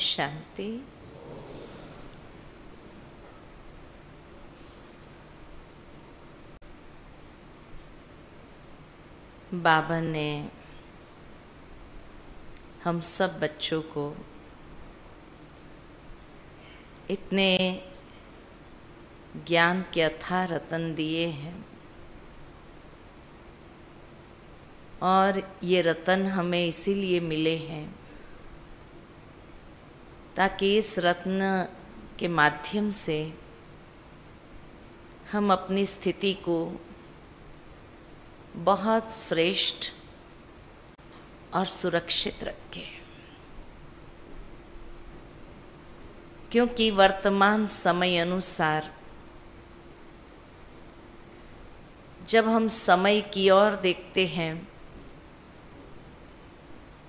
शांति। बाबा ने हम सब बच्चों को इतने ज्ञान के अथाह रतन दिए हैं और ये रतन हमें इसीलिए मिले हैं ताकि इस रत्न के माध्यम से हम अपनी स्थिति को बहुत श्रेष्ठ और सुरक्षित रखें। क्योंकि वर्तमान समय अनुसार जब हम समय की ओर देखते हैं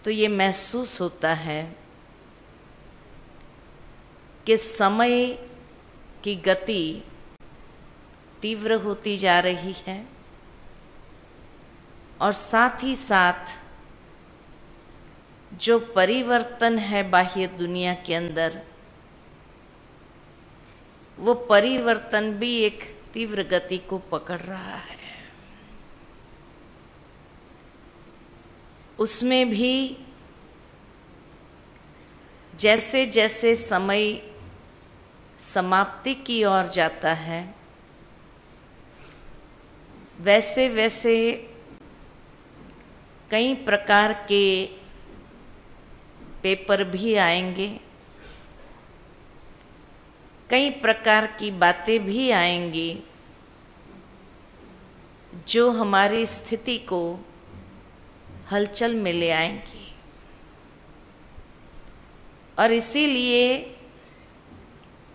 तो ये महसूस होता है कि समय की गति तीव्र होती जा रही है और साथ ही साथ जो परिवर्तन है बाह्य दुनिया के अंदर, वो परिवर्तन भी एक तीव्र गति को पकड़ रहा है। उसमें भी जैसे जैसे समय समाप्ति की ओर जाता है वैसे वैसे कई प्रकार के पेपर भी आएंगे, कई प्रकार की बातें भी आएंगी जो हमारी स्थिति को हलचल में ले आएंगी। और इसीलिए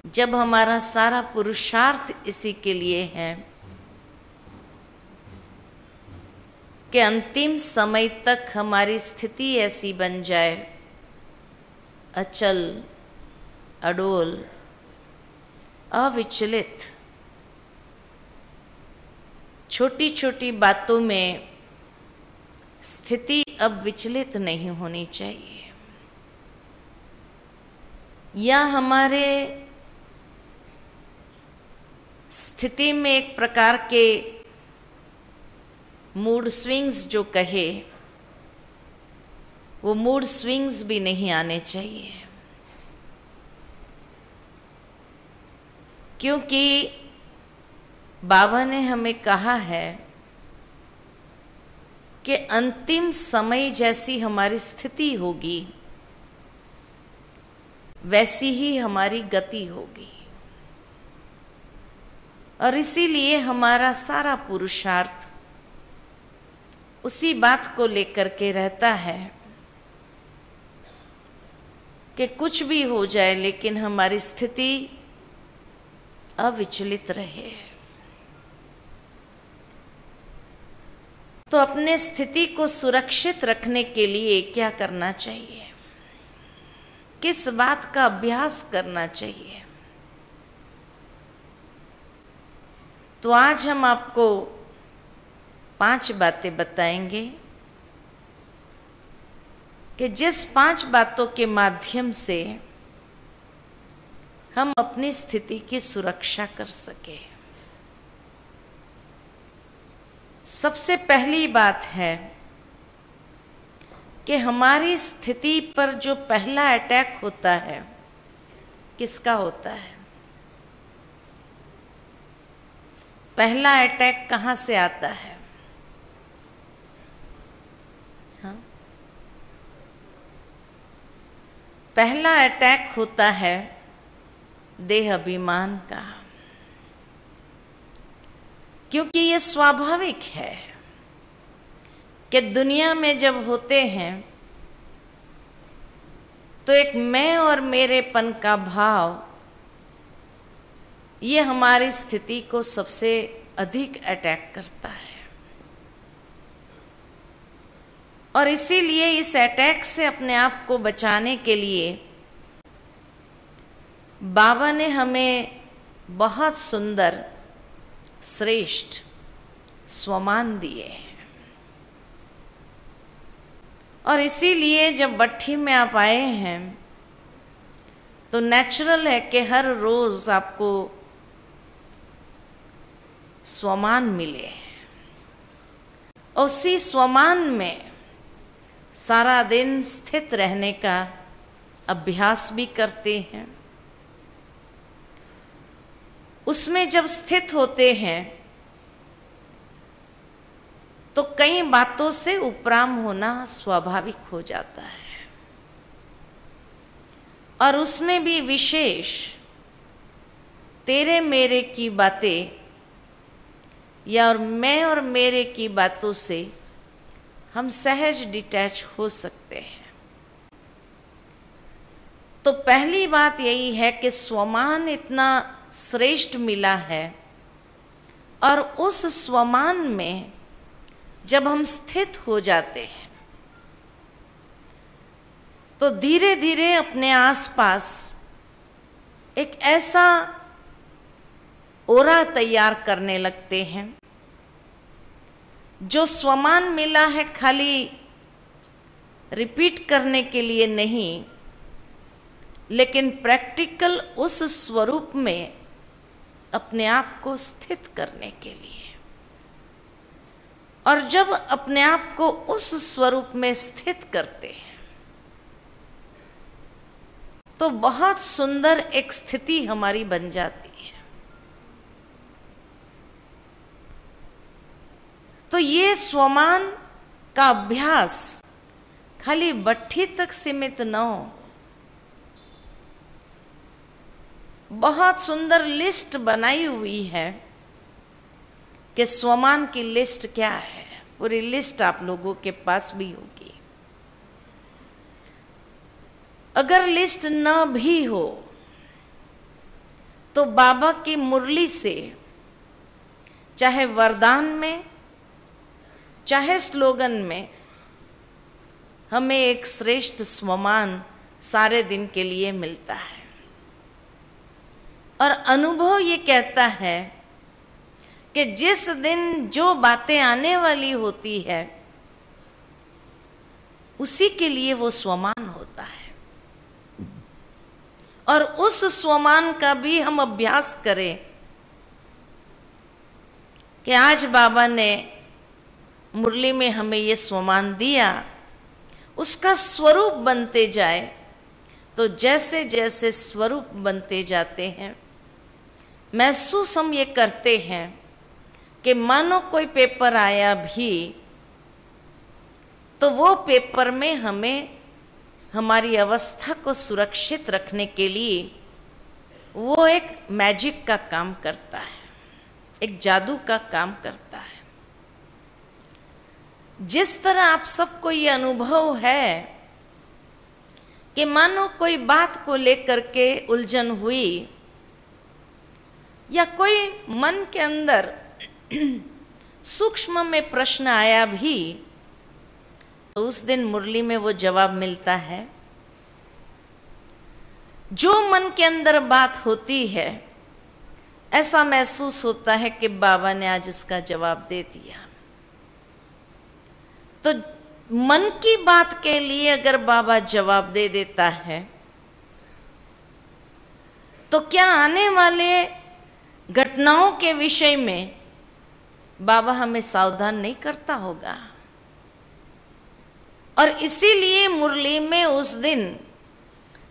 जब हमारा सारा पुरुषार्थ इसी के लिए है कि अंतिम समय तक हमारी स्थिति ऐसी बन जाए, अचल, अडोल, अविचलित, छोटी छोटी बातों में स्थिति अब विचलित नहीं होनी चाहिए, या हमारे स्थिति में एक प्रकार के मूड स्विंग्स जो कहे वो मूड स्विंग्स भी नहीं आने चाहिए। क्योंकि बाबा ने हमें कहा है कि अंतिम समय जैसी हमारी स्थिति होगी वैसी ही हमारी गति होगी। और इसीलिए हमारा सारा पुरुषार्थ उसी बात को लेकर के रहता है कि कुछ भी हो जाए लेकिन हमारी स्थिति अविचलित रहे। तो अपने स्थिति को सुरक्षित रखने के लिए क्या करना चाहिए, किस बात का अभ्यास करना चाहिए? तो आज हम आपको 5 बातें बताएंगे कि जिस 5 बातों के माध्यम से हम अपनी स्थिति की सुरक्षा कर सके। सबसे पहली बात है कि हमारी स्थिति पर जो पहला अटैक होता है किसका होता है? पहला अटैक कहाँ से आता है? हाँ? पहला अटैक होता है देह अभिमान का। क्योंकि ये स्वाभाविक है कि दुनिया में जब होते हैं तो एक मैं और मेरेपन का भाव ये हमारी स्थिति को सबसे अधिक अटैक करता है। और इसीलिए इस अटैक से अपने आप को बचाने के लिए बाबा ने हमें बहुत सुंदर श्रेष्ठ स्वमान दिए हैं। और इसीलिए जब भट्ठी में आप आए हैं तो नेचुरल है कि हर रोज आपको स्वमान मिले, उसी स्वमान में सारा दिन स्थित रहने का अभ्यास भी करते हैं। उसमें जब स्थित होते हैं तो कई बातों से उपराम होना स्वाभाविक हो जाता है, और उसमें भी विशेष तेरे मेरे की बातें या और मैं और मेरे की बातों से हम सहज डिटैच हो सकते हैं। तो पहली बात यही है कि स्वमान इतना श्रेष्ठ मिला है, और उस स्वमान में जब हम स्थित हो जाते हैं तो धीरे धीरे अपने आसपास एक ऐसा ओरा तैयार करने लगते हैं। जो स्वमान मिला है खाली रिपीट करने के लिए नहीं, लेकिन प्रैक्टिकल उस स्वरूप में अपने आप को स्थित करने के लिए। और जब अपने आप को उस स्वरूप में स्थित करते हैं तो बहुत सुंदर एक स्थिति हमारी बन जाती है। तो ये स्वमान का अभ्यास खाली बट्ठी तक सीमित न हो। बहुत सुंदर लिस्ट बनाई हुई है कि स्वमान की लिस्ट क्या है। पूरी लिस्ट आप लोगों के पास भी होगी। अगर लिस्ट न भी हो तो बाबा की मुरली से, चाहे वरदान में चाहे स्लोगन में, हमें एक श्रेष्ठ स्वमान सारे दिन के लिए मिलता है। और अनुभव ये कहता है कि जिस दिन जो बातें आने वाली होती है उसी के लिए वो स्वमान होता है। और उस स्वमान का भी हम अभ्यास करें कि आज बाबा ने मुरली में हमें ये स्वमान दिया, उसका स्वरूप बनते जाए। तो जैसे जैसे स्वरूप बनते जाते हैं, महसूस हम ये करते हैं कि मानो कोई पेपर आया भी तो वो पेपर में हमें हमारी अवस्था को सुरक्षित रखने के लिए वो एक मैजिक का काम करता है, एक जादू का काम करता है। जिस तरह आप सबको ये अनुभव है कि मानो कोई बात को लेकर के उलझन हुई या कोई मन के अंदर सूक्ष्म में प्रश्न आया भी, तो उस दिन मुरली में वो जवाब मिलता है। जो मन के अंदर बात होती है ऐसा महसूस होता है कि बाबा ने आज इसका जवाब दे दिया। तो मन की बात के लिए अगर बाबा जवाब दे देता है तो क्या आने वाले घटनाओं के विषय में बाबा हमें सावधान नहीं करता होगा? और इसीलिए मुरली में उस दिन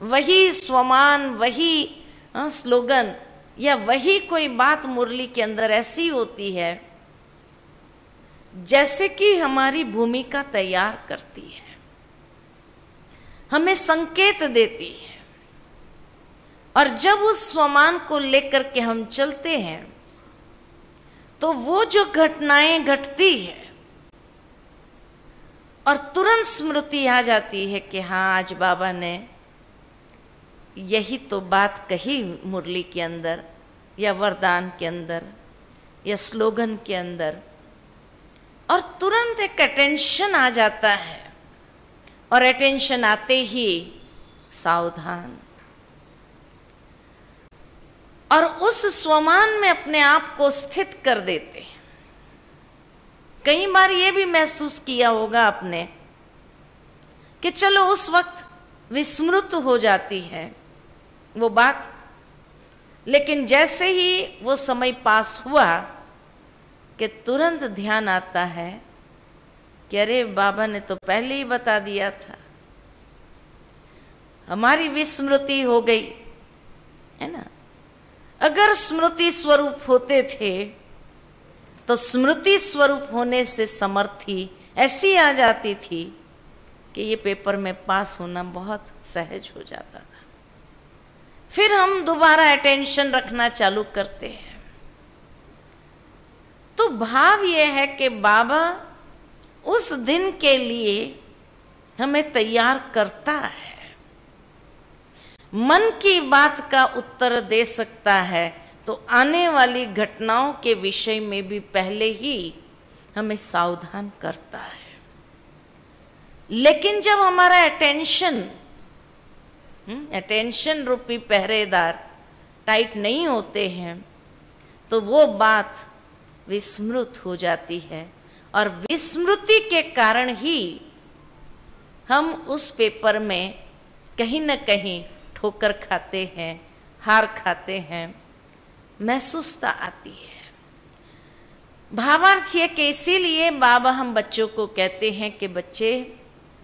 वही स्वमान, वही स्लोगन या वही कोई बात मुरली के अंदर ऐसी होती है जैसे कि हमारी भूमिका तैयार करती है, हमें संकेत देती है। और जब उस स्वमान को लेकर के हम चलते हैं तो वो जो घटनाएं घटती है और तुरंत स्मृति आ जाती है कि हाँ, आज बाबा ने यही तो बात कही मुरली के अंदर या वरदान के अंदर या स्लोगन के अंदर। और तुरंत एक अटेंशन आ जाता है, और अटेंशन आते ही सावधान। और उस स्वमान में अपने आप को स्थित कर देते हैं। कई बार ये भी महसूस किया होगा आपने कि चलो उस वक्त विस्मृत हो जाती है, वो बात। लेकिन जैसे ही वो समय पास हुआ कि तुरंत ध्यान आता है कि अरे बाबा ने तो पहले ही बता दिया था, हमारी विस्मृति हो गई, है ना। अगर स्मृति स्वरूप होते थे तो स्मृति स्वरूप होने से समर्थी ऐसी आ जाती थी कि ये पेपर में पास होना बहुत सहज हो जाता था। फिर हम दोबारा अटेंशन रखना चालू करते हैं। तो भाव यह है कि बाबा उस दिन के लिए हमें तैयार करता है, मन की बात का उत्तर दे सकता है, तो आने वाली घटनाओं के विषय में भी पहले ही हमें सावधान करता है। लेकिन जब हमारा अटेंशन रूपी पहरेदार टाइट नहीं होते हैं तो वो बात विस्मृत हो जाती है, और विस्मृति के कारण ही हम उस पेपर में कहीं न कहीं ठोकर खाते हैं, हार खाते हैं, महसूसता आती है। भावार्थ ये कि इसीलिए बाबा हम बच्चों को कहते हैं कि बच्चे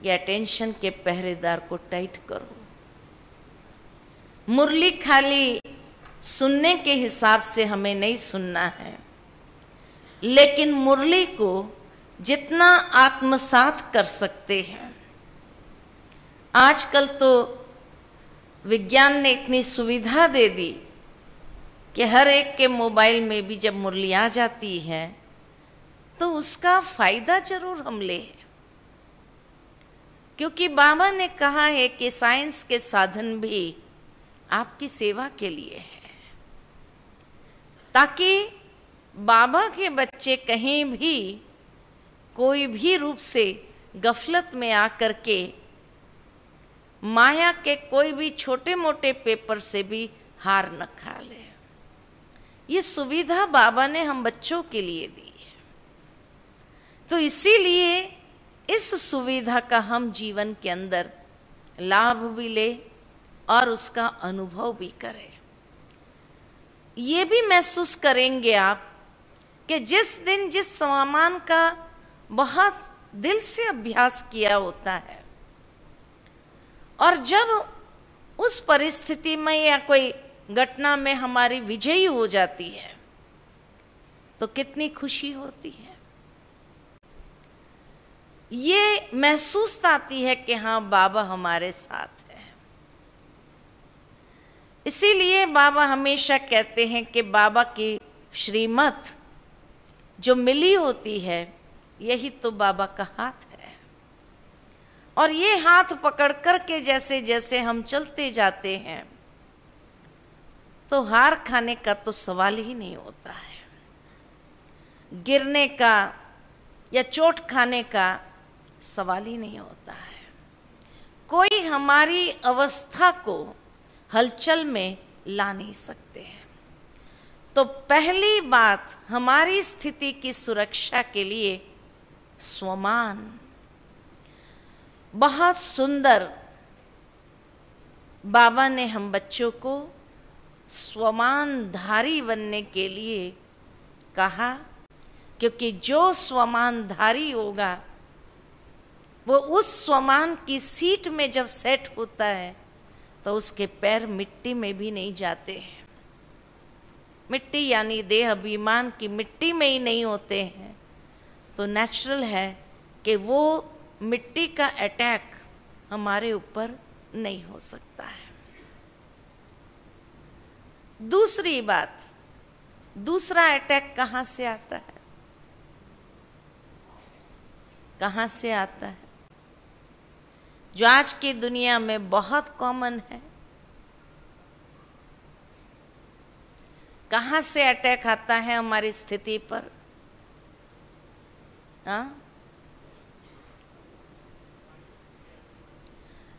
ये अटेंशन के पहरेदार को टाइट करो। मुरली खाली सुनने के हिसाब से हमें नहीं सुनना है, लेकिन मुरली को जितना आत्मसात कर सकते हैं। आजकल तो विज्ञान ने इतनी सुविधा दे दी कि हर एक के मोबाइल में भी जब मुरली आ जाती है तो उसका फायदा जरूर हम ले, क्योंकि बाबा ने कहा है कि साइंस के साधन भी आपकी सेवा के लिए है, ताकि बाबा के बच्चे कहीं भी कोई भी रूप से गफलत में आकर के माया के कोई भी छोटे मोटे पेपर से भी हार न खा ले। ये सुविधा बाबा ने हम बच्चों के लिए दी है, तो इसीलिए इस सुविधा का हम जीवन के अंदर लाभ भी ले और उसका अनुभव भी करें। ये भी महसूस करेंगे आप कि जिस दिन जिस सामान का बहुत दिल से अभ्यास किया होता है, और जब उस परिस्थिति में या कोई घटना में हमारी विजयी हो जाती है तो कितनी खुशी होती है। ये महसूस आती है कि हाँ बाबा हमारे साथ है। इसीलिए बाबा हमेशा कहते हैं कि बाबा की श्रीमत जो मिली होती है यही तो बाबा का हाथ है, और ये हाथ पकड़ करके जैसे जैसे हम चलते जाते हैं तो हार खाने का तो सवाल ही नहीं होता है, गिरने का या चोट खाने का सवाल ही नहीं होता है। कोई हमारी अवस्था को हलचल में ला नहीं सकते हैं। तो पहली बात हमारी स्थिति की सुरक्षा के लिए स्वमान, बहुत सुंदर बाबा ने हम बच्चों को स्वमानधारी बनने के लिए कहा, क्योंकि जो स्वमानधारी होगा वो उस स्वमान की सीट में जब सेट होता है तो उसके पैर मिट्टी में भी नहीं जाते हैं। मिट्टी यानी देह अभिमान की मिट्टी में ही नहीं होते हैं, तो नेचुरल है कि वो मिट्टी का अटैक हमारे ऊपर नहीं हो सकता है। दूसरी बात, दूसरा अटैक कहाँ से आता है? कहाँ से आता है? जो आज की दुनिया में बहुत कॉमन है। कहाँ से अटैक आता है हमारी स्थिति पर? हाँ,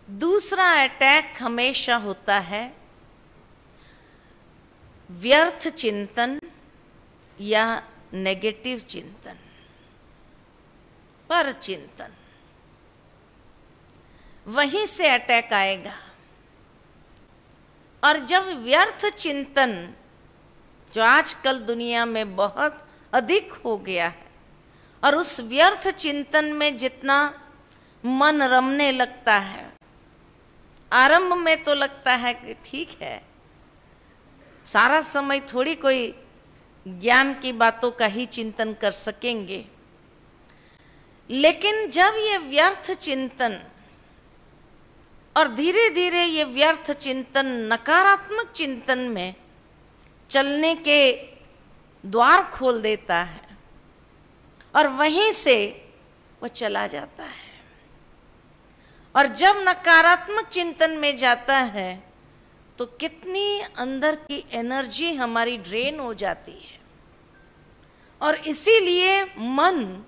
दूसरा अटैक हमेशा होता है व्यर्थ चिंतन या नेगेटिव चिंतन, पर चिंतन, वहीं से अटैक आएगा। और जब व्यर्थ चिंतन जो आजकल दुनिया में बहुत अधिक हो गया है, और उस व्यर्थ चिंतन में जितना मन रमने लगता है, आरंभ में तो लगता है कि ठीक है, सारा समय थोड़ी कोई ज्ञान की बातों का ही चिंतन कर सकेंगे, लेकिन जब ये व्यर्थ चिंतन और धीरे धीरे ये व्यर्थ चिंतन नकारात्मक चिंतन में चलने के द्वार खोल देता है और वहीं से वो चला जाता है, और जब नकारात्मक चिंतन में जाता है तो कितनी अंदर की एनर्जी हमारी ड्रेन हो जाती है, और इसीलिए मन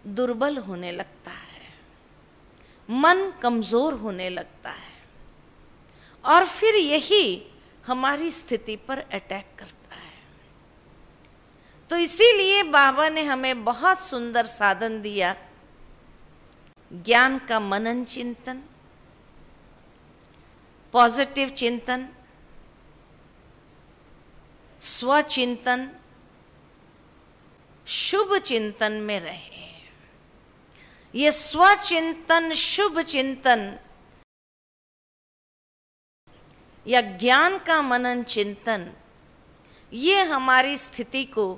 दुर्बल होने लगता है, मन कमजोर होने लगता है, और फिर यही हमारी स्थिति पर अटैक करता है। तो इसीलिए बाबा ने हमें बहुत सुंदर साधन दिया, ज्ञान का मनन चिंतन, पॉजिटिव चिंतन, स्वचिंतन, शुभ चिंतन में रहे। ये स्वचिंतन, शुभ चिंतन या ज्ञान का मनन चिंतन, ये हमारी स्थिति को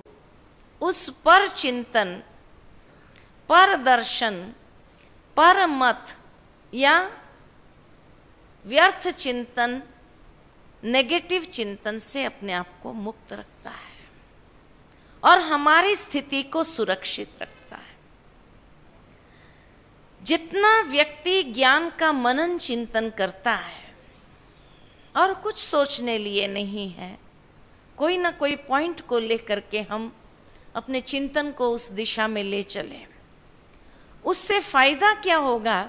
उस पर चिंतन, पर दर्शन, पर मत या व्यर्थ चिंतन, नेगेटिव चिंतन से अपने आप को मुक्त रखता है और हमारी स्थिति को सुरक्षित रखता है। जितना व्यक्ति ज्ञान का मनन चिंतन करता है और कुछ सोचने लिए नहीं है, कोई ना कोई पॉइंट को लेकर के हम अपने चिंतन को उस दिशा में ले चलें, उससे फायदा क्या होगा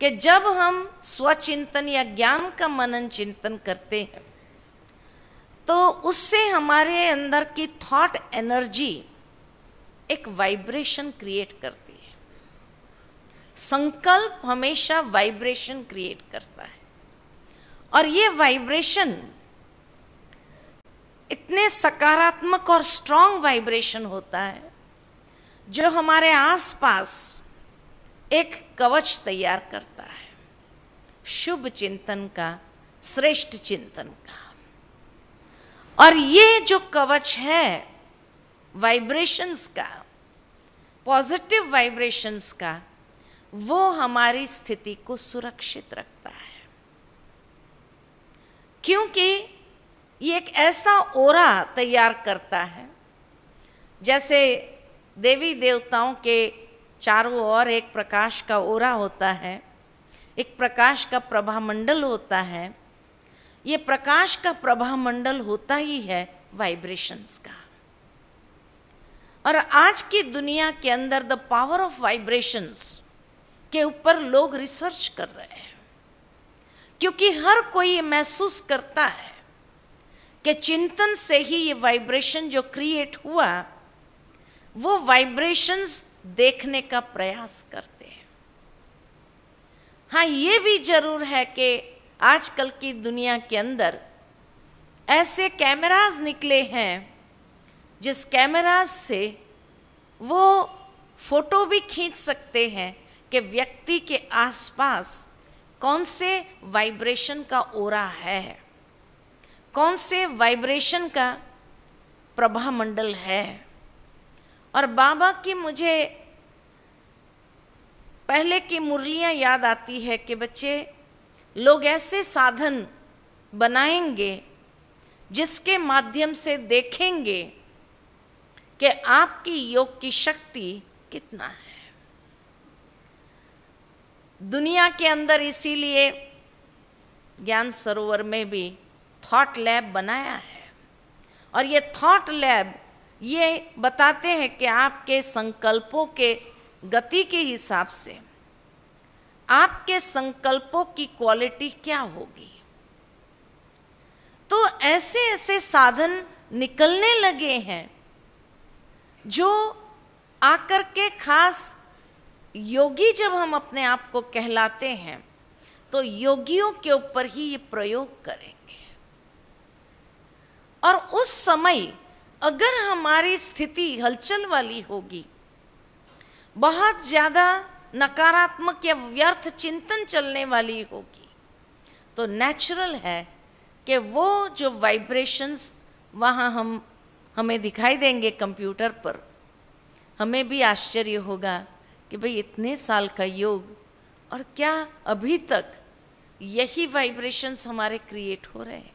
कि जब हम स्वचिंतन या ज्ञान का मनन चिंतन करते हैं तो उससे हमारे अंदर की थॉट एनर्जी एक वाइब्रेशन क्रिएट करती है। संकल्प हमेशा वाइब्रेशन क्रिएट करता है, और ये वाइब्रेशन इतने सकारात्मक और स्ट्रांग वाइब्रेशन होता है जो हमारे आसपास एक कवच तैयार करता है, शुभ चिंतन का, श्रेष्ठ चिंतन का। और ये जो कवच है वाइब्रेशंस का, पॉजिटिव वाइब्रेशंस का, वो हमारी स्थिति को सुरक्षित रखता है, क्योंकि ये एक ऐसा ओरा तैयार करता है, जैसे देवी देवताओं के चारों ओर एक प्रकाश का ओरा होता है, एक प्रकाश का प्रभामंडल होता है। ये प्रकाश का प्रभामंडल होता ही है वाइब्रेशंस का। और आज की दुनिया के अंदर द पावर ऑफ वाइब्रेशंस के ऊपर लोग रिसर्च कर रहे हैं, क्योंकि हर कोई ये महसूस करता है कि चिंतन से ही ये वाइब्रेशन जो क्रिएट हुआ, वो वाइब्रेशंस देखने का प्रयास करते हैं। हाँ, ये भी जरूर है कि आजकल की दुनिया के अंदर ऐसे कैमरास निकले हैं जिस कैमरास से वो फोटो भी खींच सकते हैं कि व्यक्ति के आसपास कौन से वाइब्रेशन का ओरा है, कौन से वाइब्रेशन का प्रभामंडल है। और बाबा की मुझे पहले की मुरलियाँ याद आती है कि बच्चे, लोग ऐसे साधन बनाएंगे जिसके माध्यम से देखेंगे कि आपकी योग की शक्ति कितना है। दुनिया के अंदर इसीलिए ज्ञान सरोवर में भी थॉट लैब बनाया है, और ये थॉट लैब ये बताते हैं कि आपके संकल्पों के गति के हिसाब से आपके संकल्पों की क्वालिटी क्या होगी। तो ऐसे ऐसे साधन निकलने लगे हैं जो आकर के, खास योगी जब हम अपने आप को कहलाते हैं तो योगियों के ऊपर ही ये प्रयोग करेंगे। और उस समय अगर हमारी स्थिति हलचल वाली होगी, बहुत ज़्यादा नकारात्मक या व्यर्थ चिंतन चलने वाली होगी, तो नेचुरल है कि वो जो वाइब्रेशंस वहाँ हमें दिखाई देंगे कंप्यूटर पर, हमें भी आश्चर्य होगा कि भाई इतने साल का योग और क्या अभी तक यही वाइब्रेशंस हमारे क्रिएट हो रहे हैं।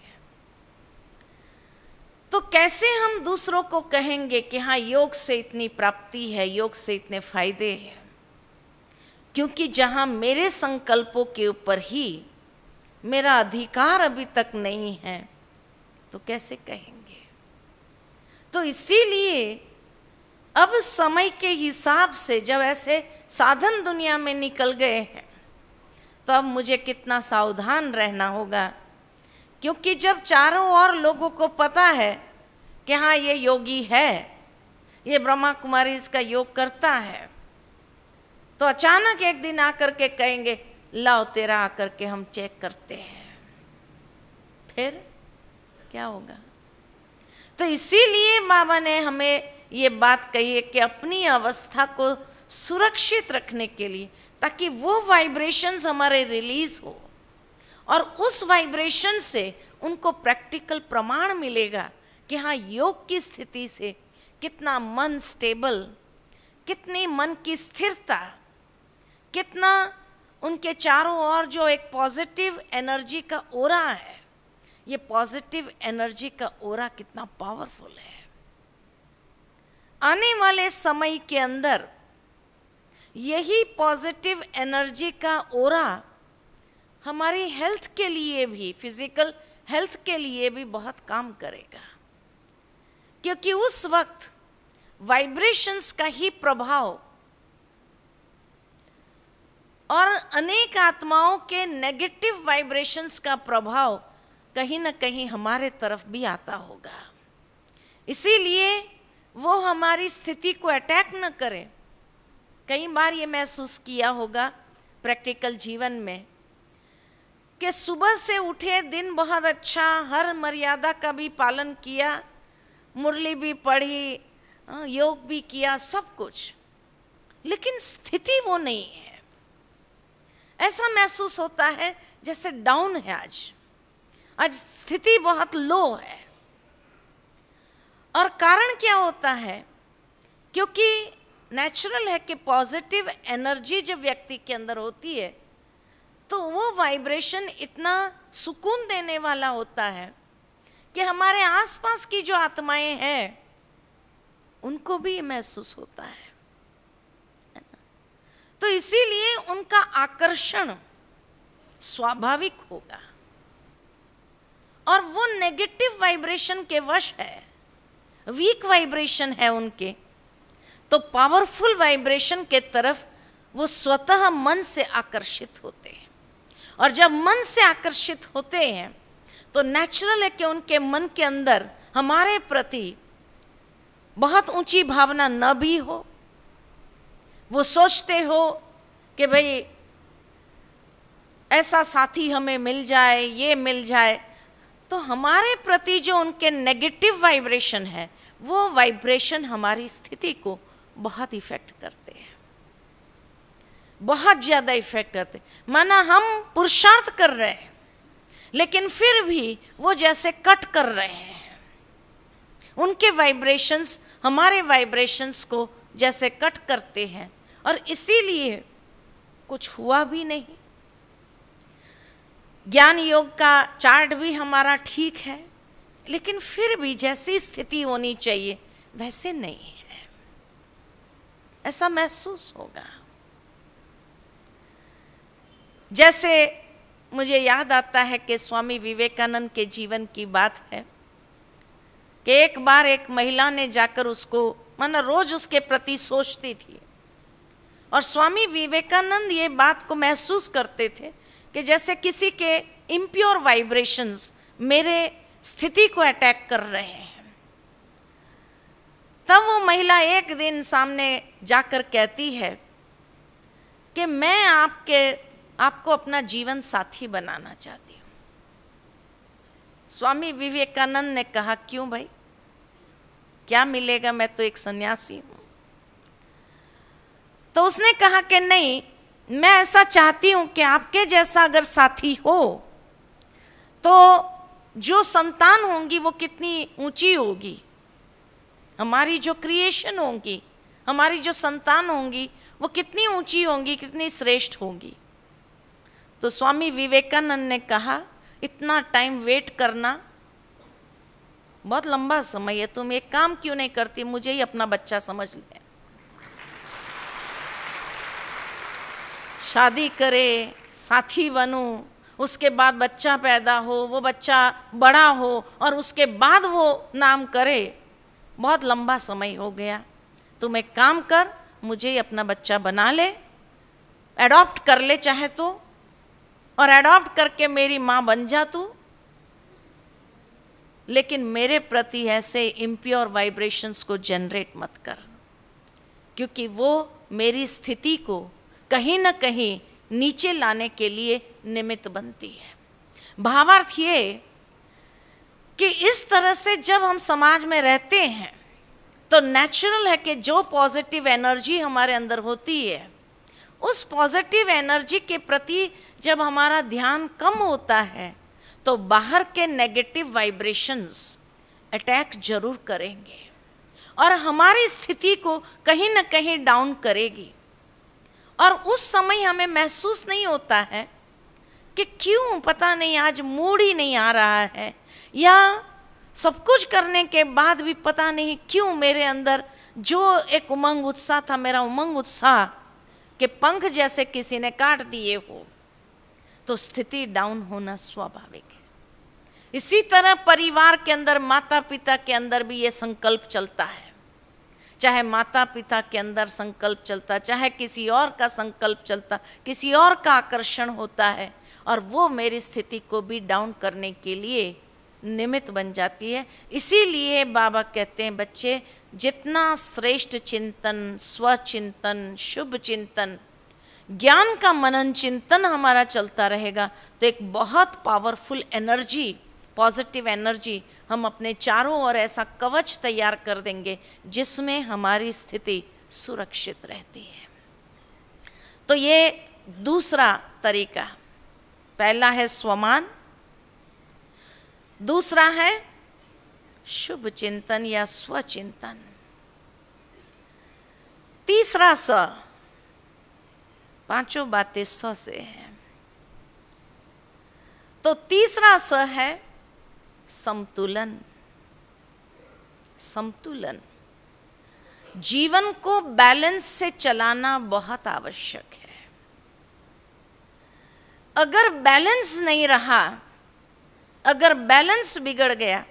तो कैसे हम दूसरों को कहेंगे कि हाँ योग से इतनी प्राप्ति है, योग से इतने फायदे हैं, क्योंकि जहाँ मेरे संकल्पों के ऊपर ही मेरा अधिकार अभी तक नहीं है, तो कैसे कहेंगे। तो इसीलिए अब समय के हिसाब से जब ऐसे साधन दुनिया में निकल गए हैं, तो अब मुझे कितना सावधान रहना होगा, क्योंकि जब चारों ओर लोगों को पता है कि हाँ ये योगी है, ये ब्रह्मा कुमारी इसका योग करता है, तो अचानक एक दिन आकर के कहेंगे लाओ तेरा आकर के हम चेक करते हैं, फिर क्या होगा। तो इसीलिए बाबा ने हमें ये बात कही है कि अपनी अवस्था को सुरक्षित रखने के लिए, ताकि वो वाइब्रेशंस हमारे रिलीज हो और उस वाइब्रेशन से उनको प्रैक्टिकल प्रमाण मिलेगा कि हाँ योग की स्थिति से कितना मन स्टेबल, कितनी मन की स्थिरता, कितना उनके चारों ओर जो एक पॉजिटिव एनर्जी का ओरा है, ये पॉजिटिव एनर्जी का ओरा कितना पावरफुल है। आने वाले समय के अंदर यही पॉजिटिव एनर्जी का ओरा हमारी हेल्थ के लिए भी, फिजिकल हेल्थ के लिए भी बहुत काम करेगा, क्योंकि उस वक्त वाइब्रेशंस का ही प्रभाव और अनेक आत्माओं के नेगेटिव वाइब्रेशंस का प्रभाव कहीं ना कहीं हमारे तरफ भी आता होगा। इसीलिए वो हमारी स्थिति को अटैक न करें। कई बार ये महसूस किया होगा प्रैक्टिकल जीवन में कि सुबह से उठे, दिन बहुत अच्छा, हर मर्यादा का भी पालन किया, मुरली भी पढ़ी, योग भी किया, सब कुछ, लेकिन स्थिति वो नहीं है। ऐसा महसूस होता है जैसे डाउन है, आज स्थिति बहुत लो है। और कारण क्या होता है, क्योंकि नेचुरल है कि पॉजिटिव एनर्जी जब व्यक्ति के अंदर होती है तो वो वाइब्रेशन इतना सुकून देने वाला होता है कि हमारे आसपास की जो आत्माएं हैं उनको भी ये महसूस होता है ना? तो इसीलिए उनका आकर्षण स्वाभाविक होगा और वो नेगेटिव वाइब्रेशन के वश है, वीक वाइब्रेशन है उनके, तो पावरफुल वाइब्रेशन के तरफ वो स्वतः मन से आकर्षित होते हैं। और जब मन से आकर्षित होते हैं तो नेचुरल है कि उनके मन के अंदर हमारे प्रति बहुत ऊंची भावना न भी हो। वो सोचते हो कि भाई ऐसा साथी हमें मिल जाए, ये मिल जाए, तो हमारे प्रति जो उनके नेगेटिव वाइब्रेशन है वो वाइब्रेशन हमारी स्थिति को बहुत इफेक्ट करते हैं, बहुत ज़्यादा इफेक्ट करते। माना हम पुरुषार्थ कर रहे हैं लेकिन फिर भी वो जैसे कट कर रहे हैं, उनके वाइब्रेशंस हमारे वाइब्रेशंस को जैसे कट करते हैं और इसीलिए कुछ हुआ भी नहीं। ज्ञान योग का चार्ट भी हमारा ठीक है लेकिन फिर भी जैसी स्थिति होनी चाहिए वैसे नहीं है, ऐसा महसूस होगा। जैसे मुझे याद आता है कि स्वामी विवेकानंद के जीवन की बात है कि एक बार एक महिला ने जाकर उसको, माना रोज उसके प्रति सोचती थी, और स्वामी विवेकानंद ये बात को महसूस करते थे कि जैसे किसी के इम्प्योर वाइब्रेशंस मेरे स्थिति को अटैक कर रहे हैं। तब वो महिला एक दिन सामने जाकर कहती है कि मैं आपके आपको अपना जीवन साथी बनाना चाहती हूँ। स्वामी विवेकानंद ने कहा, क्यों भाई, क्या मिलेगा, मैं तो एक सन्यासी हूँ। तो उसने कहा कि नहीं, मैं ऐसा चाहती हूँ कि आपके जैसा अगर साथी हो तो जो संतान होंगी वो कितनी ऊंची होगी, हमारी जो क्रिएशन होंगी, हमारी जो संतान होंगी वो कितनी ऊंची होंगी, कितनी श्रेष्ठ होंगी। तो स्वामी विवेकानंद ने कहा, इतना टाइम वेट करना बहुत लंबा समय है, तुम एक काम क्यों नहीं करती, मुझे ही अपना बच्चा समझ ले, शादी करे, साथी बनूं, उसके बाद बच्चा पैदा हो, वो बच्चा बड़ा हो और उसके बाद वो नाम करे, बहुत लंबा समय हो गया। तुम एक काम कर, मुझे ही अपना बच्चा बना ले, एडॉप्ट कर ले चाहे तो, और एडॉप्ट करके मेरी माँ बन जा तू, लेकिन मेरे प्रति ऐसे इम्प्योर वाइब्रेशंस को जनरेट मत कर, क्योंकि वो मेरी स्थिति को कहीं ना कहीं नीचे लाने के लिए निमित्त बनती है। भावार्थ ये कि इस तरह से जब हम समाज में रहते हैं तो नेचुरल है कि जो पॉजिटिव एनर्जी हमारे अंदर होती है, उस पॉजिटिव एनर्जी के प्रति जब हमारा ध्यान कम होता है तो बाहर के नेगेटिव वाइब्रेशंस अटैक जरूर करेंगे और हमारी स्थिति को कहीं ना कहीं डाउन करेगी। और उस समय हमें महसूस नहीं होता है कि क्यों, पता नहीं आज मूड ही नहीं आ रहा है, या सब कुछ करने के बाद भी पता नहीं क्यों मेरे अंदर जो एक उमंग उत्साह था, मेरा उमंग उत्साह के पंख जैसे किसी ने काट दिए हो। तो स्थिति डाउन होना स्वाभाविक है। इसी तरह परिवार के अंदर, माता पिता के अंदर भी ये संकल्प चलता है, चाहे माता पिता के अंदर संकल्प चलता, चाहे किसी और का संकल्प चलता, किसी और का आकर्षण होता है और वो मेरी स्थिति को भी डाउन करने के लिए निमित्त बन जाती है। इसीलिए बाबा कहते हैं, बच्चे जितना श्रेष्ठ चिंतन, स्वचिंतन, शुभ चिंतन, ज्ञान का मनन चिंतन हमारा चलता रहेगा तो एक बहुत पावरफुल एनर्जी, पॉजिटिव एनर्जी हम अपने चारों ओर ऐसा कवच तैयार कर देंगे जिसमें हमारी स्थिति सुरक्षित रहती है। तो ये दूसरा तरीका, पहला है स्वमान, दूसरा है शुभ चिंतन या स्वचिंतन, तीसरा स, पांचों बातें स से हैं। तो तीसरा स है संतुलन। संतुलन, जीवन को बैलेंस से चलाना बहुत आवश्यक है। अगर बैलेंस नहीं रहा, अगर बैलेंस बिगड़ गया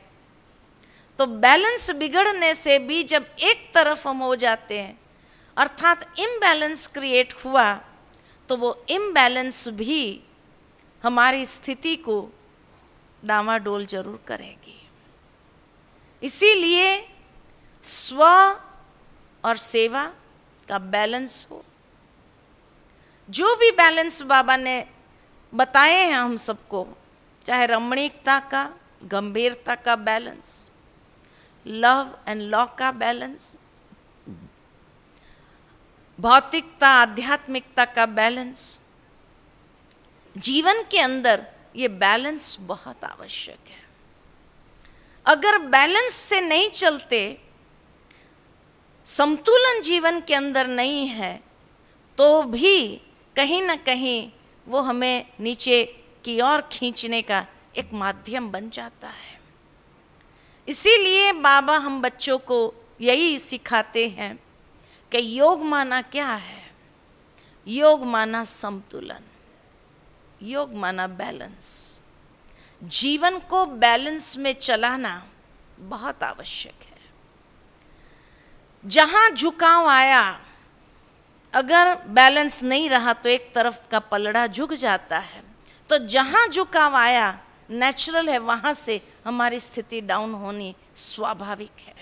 तो बैलेंस बिगड़ने से भी जब एक तरफ हम हो जाते हैं, अर्थात इम्बैलेंस क्रिएट हुआ, तो वो इम्बैलेंस भी हमारी स्थिति को डामाडोल जरूर करेगी। इसीलिए स्व और सेवा का बैलेंस हो। जो भी बैलेंस बाबा ने बताए हैं हम सबको, चाहे रमणीकता का, गंभीरता का बैलेंस, लव एंड लॉ का बैलेंस, भौतिकता आध्यात्मिकता का बैलेंस, जीवन के अंदर ये बैलेंस बहुत आवश्यक है। अगर बैलेंस से नहीं चलते, संतुलन जीवन के अंदर नहीं है, तो भी कहीं ना कहीं वो हमें नीचे की ओर खींचने का एक माध्यम बन जाता है। इसीलिए बाबा हम बच्चों को यही सिखाते हैं कि योग माना क्या है? योग माना संतुलन, योग माना बैलेंस। जीवन को बैलेंस में चलाना बहुत आवश्यक है। जहां झुकाव आया, अगर बैलेंस नहीं रहा तो एक तरफ का पलड़ा झुक जाता है। तो जहां झुकाव आया, नेचुरल है, वहां से हमारी स्थिति डाउन होनी स्वाभाविक है।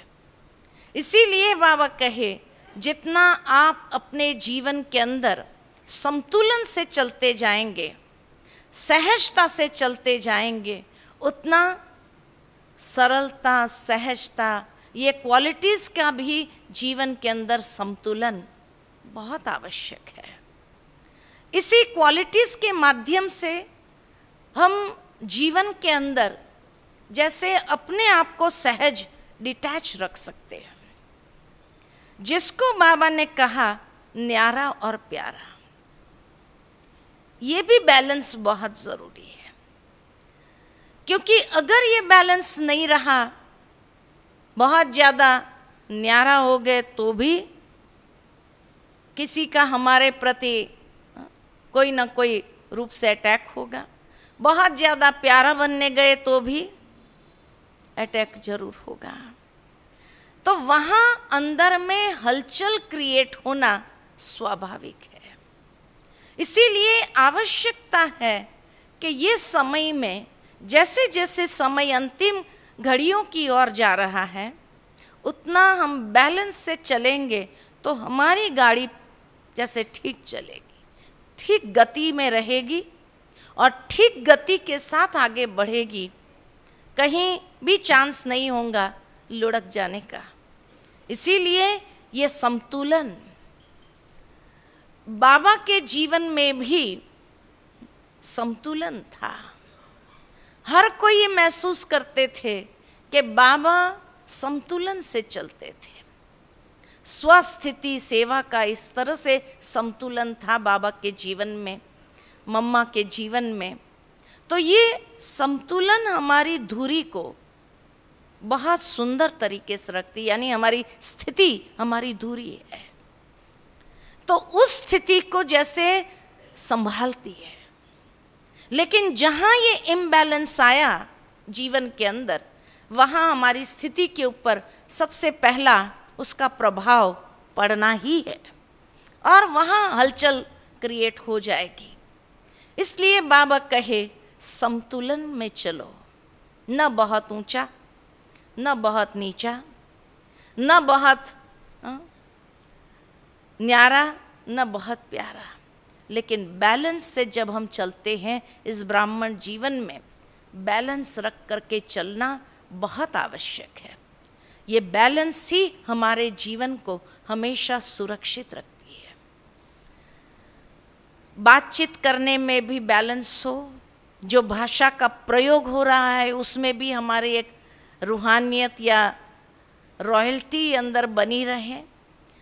इसीलिए बाबा कहे, जितना आप अपने जीवन के अंदर संतुलन से चलते जाएंगे, सहजता से चलते जाएंगे, उतना सरलता, सहजता, ये क्वालिटीज़ का भी जीवन के अंदर संतुलन बहुत आवश्यक है। इसी क्वालिटीज़ के माध्यम से हम जीवन के अंदर जैसे अपने आप को सहज, डिटैच रख सकते हैं, जिसको बाबा ने कहा न्यारा और प्यारा। ये भी बैलेंस बहुत ज़रूरी है, क्योंकि अगर ये बैलेंस नहीं रहा, बहुत ज़्यादा न्यारा हो गए तो भी किसी का हमारे प्रति कोई ना कोई रूप से अटैक होगा, बहुत ज़्यादा प्यारा बनने गए तो भी अटैक जरूर होगा। तो वहाँ अंदर में हलचल क्रिएट होना स्वाभाविक है। इसीलिए आवश्यकता है कि ये समय में जैसे जैसे समय अंतिम घड़ियों की ओर जा रहा है, उतना हम बैलेंस से चलेंगे तो हमारी गाड़ी जैसे ठीक चलेगी, ठीक गति में रहेगी और ठीक गति के साथ आगे बढ़ेगी। कहीं भी चांस नहीं होगा लुढ़क जाने का। इसीलिए ये संतुलन बाबा के जीवन में भी संतुलन था। हर कोई ये महसूस करते थे कि बाबा संतुलन से चलते थे। स्वस्थिति सेवा का इस तरह से संतुलन था बाबा के जीवन में, मम्मा के जीवन में। तो ये संतुलन हमारी धुरी को बहुत सुंदर तरीके से रखती, यानी हमारी स्थिति हमारी धुरी है तो उस स्थिति को जैसे संभालती है। लेकिन जहाँ ये इम्बैलेंस आया जीवन के अंदर, वहाँ हमारी स्थिति के ऊपर सबसे पहला उसका प्रभाव पड़ना ही है और वहाँ हलचल क्रिएट हो जाएगी। इसलिए बाबा कहे संतुलन में चलो, न बहुत ऊंचा, न बहुत नीचा, न बहुत न्यारा, न बहुत प्यारा, लेकिन बैलेंस से जब हम चलते हैं इस ब्राह्मण जीवन में, बैलेंस रख करके चलना बहुत आवश्यक है। ये बैलेंस ही हमारे जीवन को हमेशा सुरक्षित रखती है। बातचीत करने में भी बैलेंस हो, जो भाषा का प्रयोग हो रहा है उसमें भी हमारी एक रूहानियत या रॉयल्टी अंदर बनी रहे।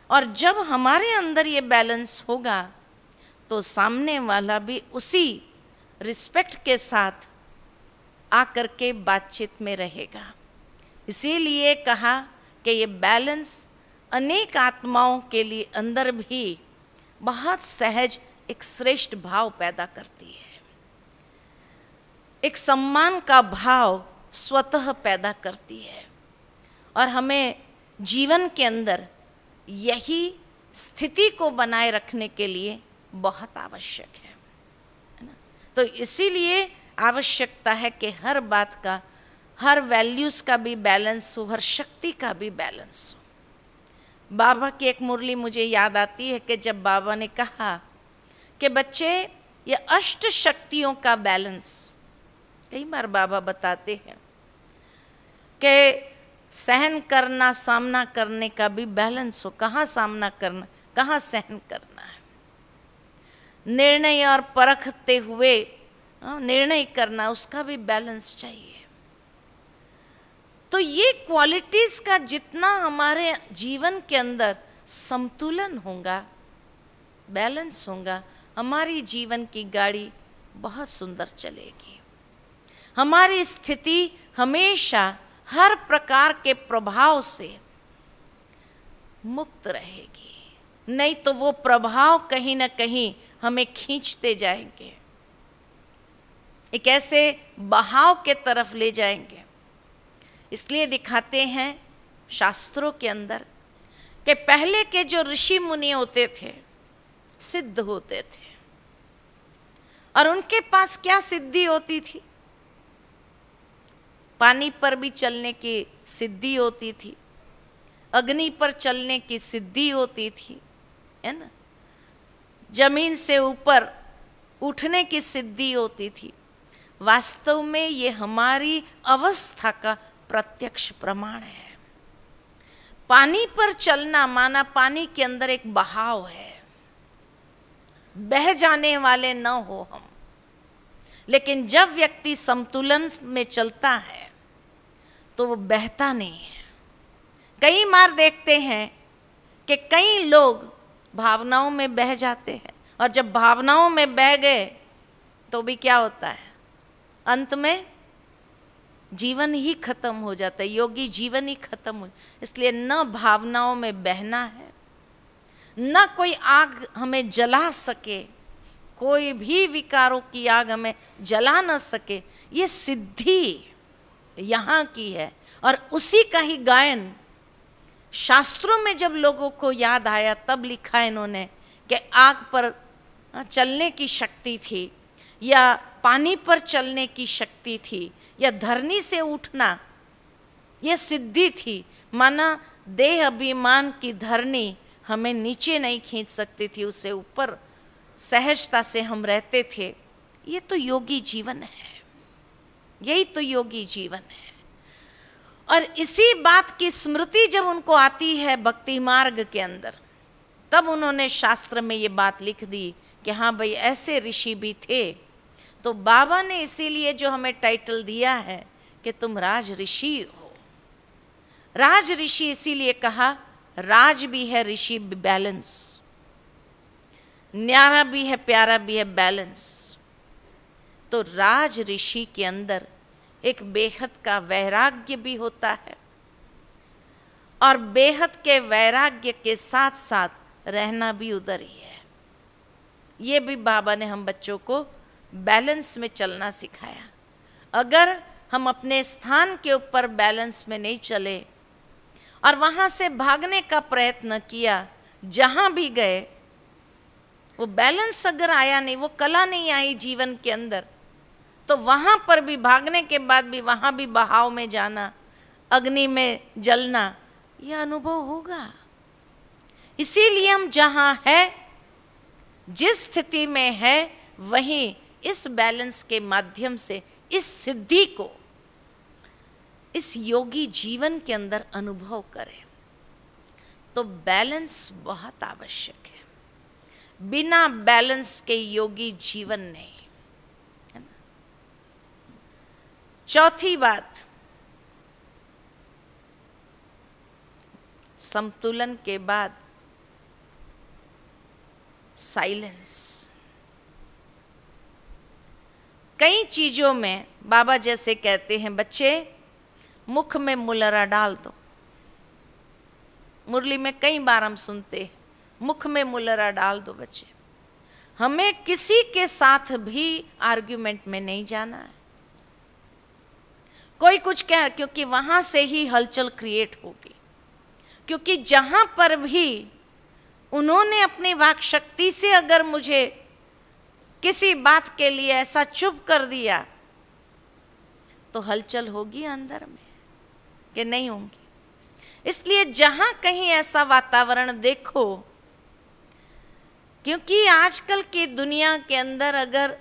और जब हमारे अंदर ये बैलेंस होगा तो सामने वाला भी उसी रिस्पेक्ट के साथ आकर के बातचीत में रहेगा। इसीलिए कहा कि ये बैलेंस अनेक आत्माओं के लिए अंदर भी बहुत सहज एक श्रेष्ठ भाव पैदा करती है, एक सम्मान का भाव स्वतः पैदा करती है। और हमें जीवन के अंदर यही स्थिति को बनाए रखने के लिए बहुत आवश्यक है ना। तो इसीलिए आवश्यकता है कि हर बात का, हर वैल्यूज़ का भी बैलेंस हो, हर शक्ति का भी बैलेंस हो। बाबा की एक मुरली मुझे याद आती है कि जब बाबा ने कहा कि बच्चे ये अष्ट शक्तियों का बैलेंस, कई बार बाबा बताते हैं कि सहन करना, सामना करने का भी बैलेंस हो। कहाँ सामना करना, कहाँ सहन करना है, निर्णय और परखते हुए निर्णय करना, उसका भी बैलेंस चाहिए। तो ये क्वालिटीज़ का जितना हमारे जीवन के अंदर संतुलन होगा, बैलेंस होगा, हमारी जीवन की गाड़ी बहुत सुंदर चलेगी। हमारी स्थिति हमेशा हर प्रकार के प्रभाव से मुक्त रहेगी, नहीं तो वो प्रभाव कहीं ना कहीं हमें खींचते जाएंगे, एक ऐसे बहाव के तरफ ले जाएंगे। इसलिए दिखाते हैं शास्त्रों के अंदर कि पहले के जो ऋषि मुनि होते थे सिद्ध होते थे, और उनके पास क्या सिद्धि होती थी? पानी पर भी चलने की सिद्धि होती थी, अग्नि पर चलने की सिद्धि होती थी, है ना। जमीन से ऊपर उठने की सिद्धि होती थी। वास्तव में ये हमारी अवस्था का प्रत्यक्ष प्रमाण है। पानी पर चलना माना पानी के अंदर एक बहाव है, बह जाने वाले न हो हम। लेकिन जब व्यक्ति संतुलन में चलता है तो वो बहता नहीं है। कई बार देखते हैं कि कई लोग भावनाओं में बह जाते हैं, और जब भावनाओं में बह गए तो भी क्या होता है, अंत में जीवन ही खत्म हो जाता है, योगी जीवन ही खत्म हो। इसलिए न भावनाओं में बहना है, न कोई आग हमें जला सके, कोई भी विकारों की आग हमें जला न सके। ये सिद्धि यहाँ की है, और उसी का ही गायन शास्त्रों में जब लोगों को याद आया तब लिखा इन्होंने कि आग पर चलने की शक्ति थी, या पानी पर चलने की शक्ति थी, या धरनी से उठना ये सिद्धि थी। माना देह अभिमान की धरनी हमें नीचे नहीं खींच सकती थी, उससे ऊपर सहजता से हम रहते थे। ये तो योगी जीवन है, यही तो योगी जीवन है। और इसी बात की स्मृति जब उनको आती है भक्ति मार्ग के अंदर, तब उन्होंने शास्त्र में ये बात लिख दी कि हाँ भाई ऐसे ऋषि भी थे। तो बाबा ने इसीलिए जो हमें टाइटल दिया है कि तुम राज ऋषि हो। राज ऋषि इसीलिए कहा, राज भी है, ऋषि भी बैलेंस, न्यारा भी है, प्यारा भी है, बैलेंस। तो राज ऋषि के अंदर एक बेहद का वैराग्य भी होता है, और बेहद के वैराग्य के साथ साथ रहना भी उधर ही है। ये भी बाबा ने हम बच्चों को बैलेंस में चलना सिखाया। अगर हम अपने स्थान के ऊपर बैलेंस में नहीं चले और वहाँ से भागने का प्रयत्न किया, जहाँ भी गए वो बैलेंस अगर आया नहीं, वो कला नहीं आई जीवन के अंदर, तो वहाँ पर भी भागने के बाद भी वहाँ भी बहाव में जाना, अग्नि में जलना, यह अनुभव होगा। इसीलिए हम जहाँ है, जिस स्थिति में है, वहीं इस बैलेंस के माध्यम से इस सिद्धि को इस योगी जीवन के अंदर अनुभव करें। तो बैलेंस बहुत आवश्यक है। बिना बैलेंस के योगी जीवन नहीं, है ना। चौथी बात, संतुलन के बाद साइलेंस। कई चीजों में बाबा जैसे कहते हैं, बच्चे मुख में मुलरा डाल दो। मुरली में कई बार हम सुनते हैं, मुख में मुलरा डाल दो बच्चे। हमें किसी के साथ भी आर्ग्यूमेंट में नहीं जाना है। कोई कुछ कह, क्योंकि वहां से ही हलचल क्रिएट होगी। क्योंकि जहां पर भी उन्होंने अपनी वाक शक्ति से अगर मुझे किसी बात के लिए ऐसा चुप कर दिया, तो हलचल होगी अंदर में कि नहीं होगी। इसलिए जहां कहीं ऐसा वातावरण देखो, क्योंकि आजकल की दुनिया के अंदर अगर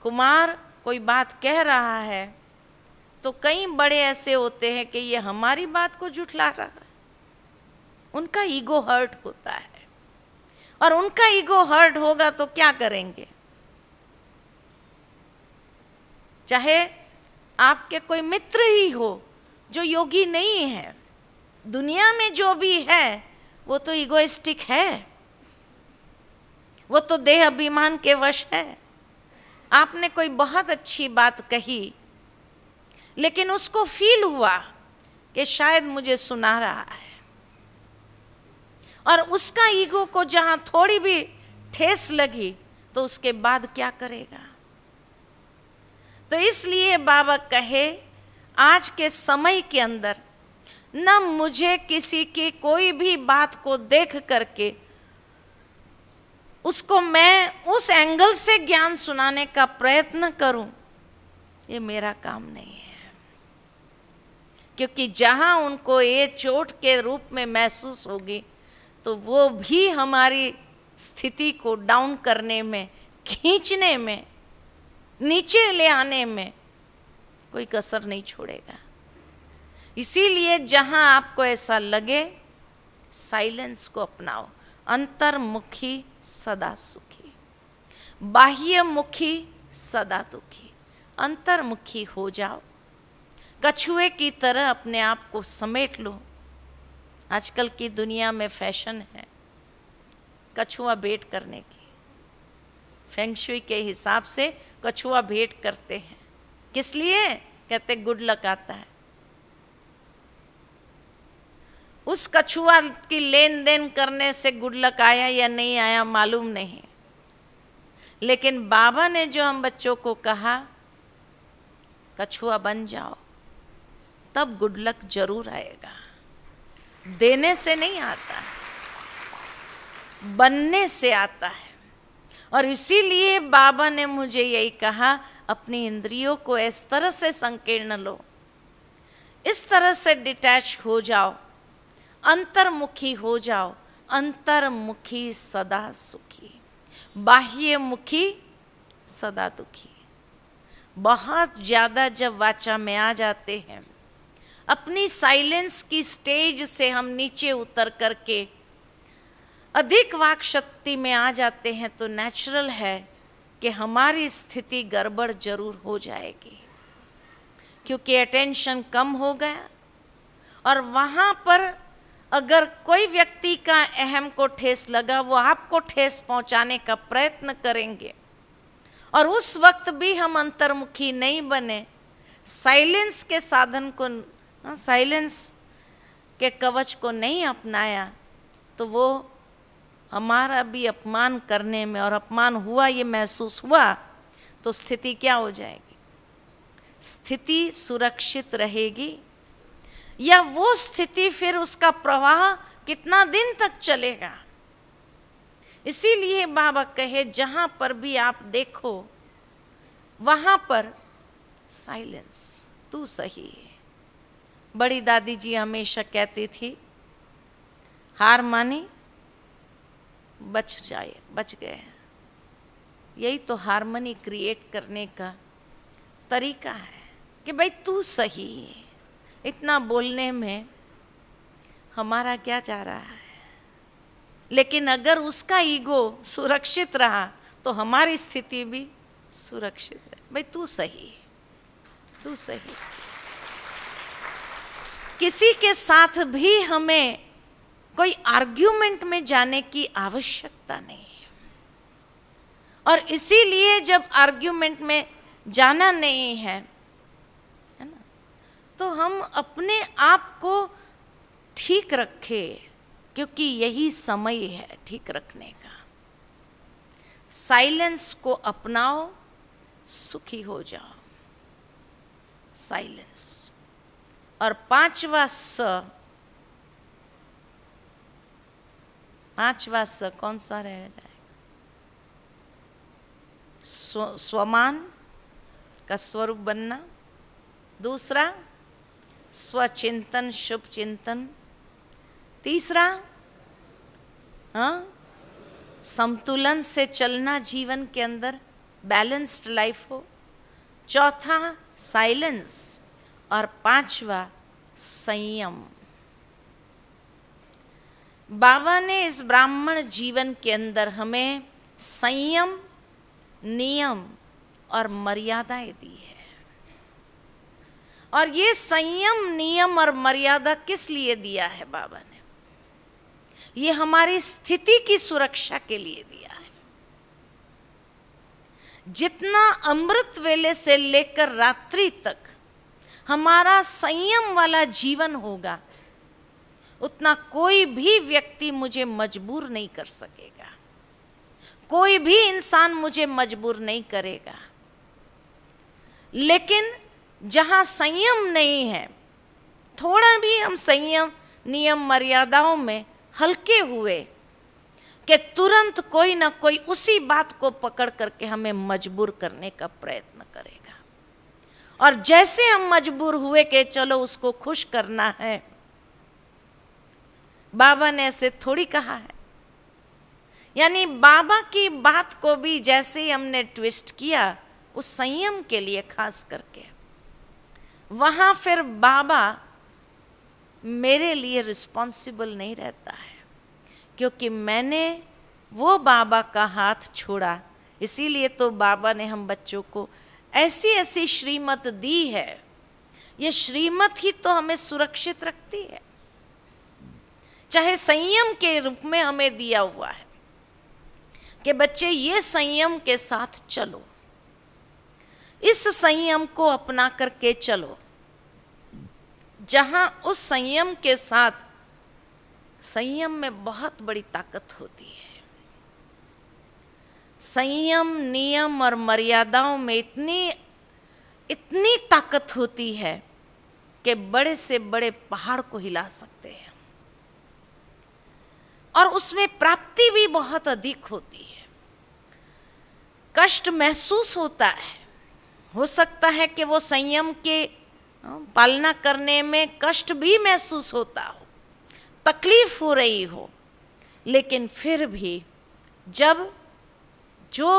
कुमार कोई बात कह रहा है तो कई बड़े ऐसे होते हैं कि ये हमारी बात को झुठला रहा है। उनका ईगो हर्ट होता है, और उनका ईगो हर्ट होगा तो क्या करेंगे। चाहे आपके कोई मित्र ही हो जो योगी नहीं है, दुनिया में जो भी है वो तो ईगोइस्टिक है, वो तो देह अभिमान के वश है। आपने कोई बहुत अच्छी बात कही, लेकिन उसको फील हुआ कि शायद मुझे सुना रहा है, और उसका ईगो को जहां थोड़ी भी ठेस लगी तो उसके बाद क्या करेगा। तो इसलिए बाबा कहे, आज के समय के अंदर न मुझे किसी की कोई भी बात को देख करके उसको मैं उस एंगल से ज्ञान सुनाने का प्रयत्न करूं, ये मेरा काम नहीं है। क्योंकि जहां उनको ये चोट के रूप में महसूस होगी तो वो भी हमारी स्थिति को डाउन करने में, खींचने में, नीचे ले आने में कोई कसर नहीं छोड़ेगा। इसीलिए जहां आपको ऐसा लगे, साइलेंस को अपनाओ। अंतर्मुखी सदा सुखी, बाह्यमुखी सदा दुखी। अंतर्मुखी हो जाओ, कछुए की तरह अपने आप को समेट लो। आजकल की दुनिया में फैशन है कछुआ भेंट करने की। फेंग शुई के हिसाब से कछुआ भेंट करते हैं। किस लिए? कहते गुड लक आता है। उस कछुआ की लेन देन करने से गुड लक आया या नहीं आया मालूम नहीं, लेकिन बाबा ने जो हम बच्चों को कहा कछुआ बन जाओ, तब गुड लक जरूर आएगा। देने से नहीं आता, बनने से आता है। और इसीलिए बाबा ने मुझे यही कहा, अपनी इंद्रियों को इस तरह से संकीर्ण लो, इस तरह से डिटैच हो जाओ, अंतर्मुखी हो जाओ। अंतर्मुखी सदा सुखी, बाह्यमुखी सदा दुखी। बहुत ज़्यादा जब वाचा में आ जाते हैं, अपनी साइलेंस की स्टेज से हम नीचे उतर करके अधिक वाक शक्ति में आ जाते हैं, तो नेचुरल है कि हमारी स्थिति गड़बड़ जरूर हो जाएगी, क्योंकि अटेंशन कम हो गया। और वहाँ पर अगर कोई व्यक्ति का अहम को ठेस लगा, वो आपको ठेस पहुँचाने का प्रयत्न करेंगे। और उस वक्त भी हम अंतर्मुखी नहीं बने, साइलेंस के साधन को, साइलेंस के कवच को नहीं अपनाया, तो वो हमारा भी अपमान करने में, और अपमान हुआ ये महसूस हुआ, तो स्थिति क्या हो जाएगी? स्थिति सुरक्षित रहेगी या वो स्थिति फिर उसका प्रवाह कितना दिन तक चलेगा? इसीलिए बाबा कहे जहाँ पर भी आप देखो वहाँ पर साइलेंस, तू सही है। बड़ी दादी जी हमेशा कहती थी, हार मानी बच गए। यही तो हारमोनी क्रिएट करने का तरीका है कि भाई तू सही है। इतना बोलने में हमारा क्या जा रहा है? लेकिन अगर उसका ईगो सुरक्षित रहा तो हमारी स्थिति भी सुरक्षित है। भाई तू सही है, तू सही। किसी के साथ भी हमें कोई आर्ग्यूमेंट में जाने की आवश्यकता नहीं है। और इसीलिए जब आर्ग्यूमेंट में जाना नहीं है ना, तो हम अपने आप को ठीक रखें, क्योंकि यही समय है ठीक रखने का। साइलेंस को अपनाओ, सुखी हो जाओ। साइलेंस। और पांचवा स कौन सा रह जाएगा? स्वमान का स्वरूप बनना। दूसरा स्वचिंतन, शुभ चिंतन। तीसरा संतुलन से चलना, जीवन के अंदर बैलेंस्ड लाइफ हो। चौथा साइलेंस। और पांचवा संयम। बाबा ने इस ब्राह्मण जीवन के अंदर हमें संयम, नियम और मर्यादाएं दी है। और ये संयम, नियम और मर्यादा किस लिए दिया है बाबा ने? ये हमारी स्थिति की सुरक्षा के लिए दिया है। जितना अमृत वेले से लेकर रात्रि तक हमारा संयम वाला जीवन होगा, उतना कोई भी व्यक्ति मुझे मजबूर नहीं कर सकेगा, कोई भी इंसान मुझे मजबूर नहीं करेगा। लेकिन जहाँ संयम नहीं है, थोड़ा भी हम संयम, नियम, मर्यादाओं में हल्के हुए कि तुरंत कोई ना कोई उसी बात को पकड़ करके हमें मजबूर करने का प्रयत्न करेगा। और जैसे हम मजबूर हुए कि चलो उसको खुश करना है, बाबा ने ऐसे थोड़ी कहा है। यानी बाबा की बात को भी जैसे ही हमने ट्विस्ट किया, उस संयम के लिए खास करके, वहाँ फिर बाबा मेरे लिए रिस्पॉन्सिबल नहीं रहता है, क्योंकि मैंने वो बाबा का हाथ छोड़ा। इसीलिए तो बाबा ने हम बच्चों को ऐसी ऐसी श्रीमत दी है। ये श्रीमत ही तो हमें सुरक्षित रखती है, चाहे संयम के रूप में हमें दिया हुआ है कि बच्चे ये संयम के साथ चलो, इस संयम को अपना करके चलो। जहां उस संयम के साथ, संयम में बहुत बड़ी ताकत होती है। संयम, नियम और मर्यादाओं में इतनी ताकत होती है कि बड़े से बड़े पहाड़ को हिला सकते हैं, और उसमें प्राप्ति भी बहुत अधिक होती है। कष्ट महसूस होता है, हो सकता है कि वो संयम के पालना करने में कष्ट भी महसूस होता हो, तकलीफ हो रही हो, लेकिन फिर भी जब जो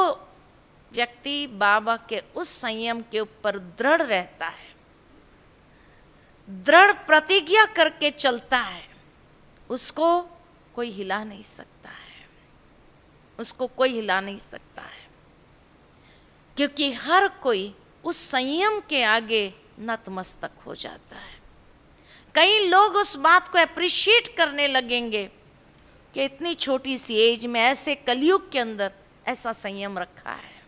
व्यक्ति बाबा के उस संयम के ऊपर दृढ़ रहता है, दृढ़ प्रतिज्ञा करके चलता है, उसको कोई हिला नहीं सकता है, उसको कोई हिला नहीं सकता है, क्योंकि हर कोई उस संयम के आगे नतमस्तक हो जाता है। कई लोग उस बात को अप्रिशिएट करने लगेंगे कि इतनी छोटी सी एज में, ऐसे कलयुग के अंदर ऐसा संयम रखा है।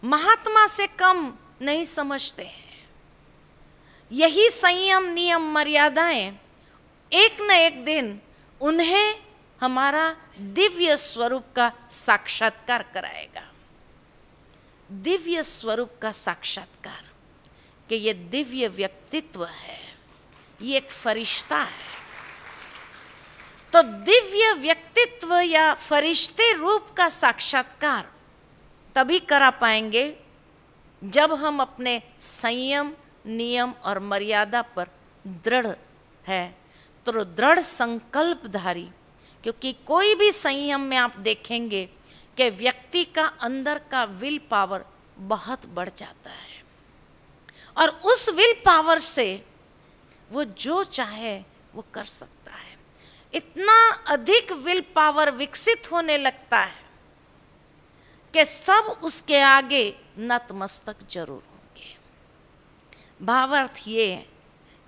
महात्मा से कम नहीं समझते हैं। यही संयम, नियम, मर्यादाएं एक न एक दिन उन्हें हमारा दिव्य स्वरूप का साक्षात्कार कराएगा। दिव्य स्वरूप का साक्षात्कार, कि ये दिव्य व्यक्तित्व है, ये एक फरिश्ता है। तो दिव्य व्यक्तित्व या फरिश्ते रूप का साक्षात्कार तभी करा पाएंगे जब हम अपने संयम, नियम और मर्यादा पर दृढ़ है, तो दृढ़ संकल्पधारी। क्योंकि कोई भी संयम में आप देखेंगे कि व्यक्ति का अंदर का विल पावर बहुत बढ़ जाता है, और उस विल पावर से वो जो चाहे वो कर सकता है। इतना अधिक विल पावर विकसित होने लगता है कि सब उसके आगे नतमस्तक जरूर होंगे। भावार्थ ये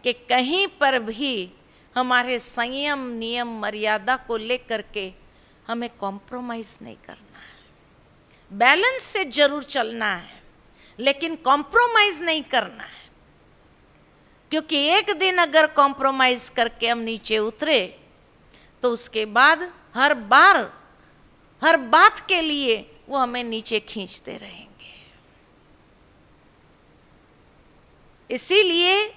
कि कहीं पर भी हमारे संयम, नियम, मर्यादा को लेकर के हमें कॉम्प्रोमाइज नहीं करना है। बैलेंस से जरूर चलना है, लेकिन कॉम्प्रोमाइज नहीं करना है, क्योंकि एक दिन अगर कॉम्प्रोमाइज करके हम नीचे उतरे तो उसके बाद हर बात के लिए वो हमें नीचे खींचते रहेंगे। इसीलिए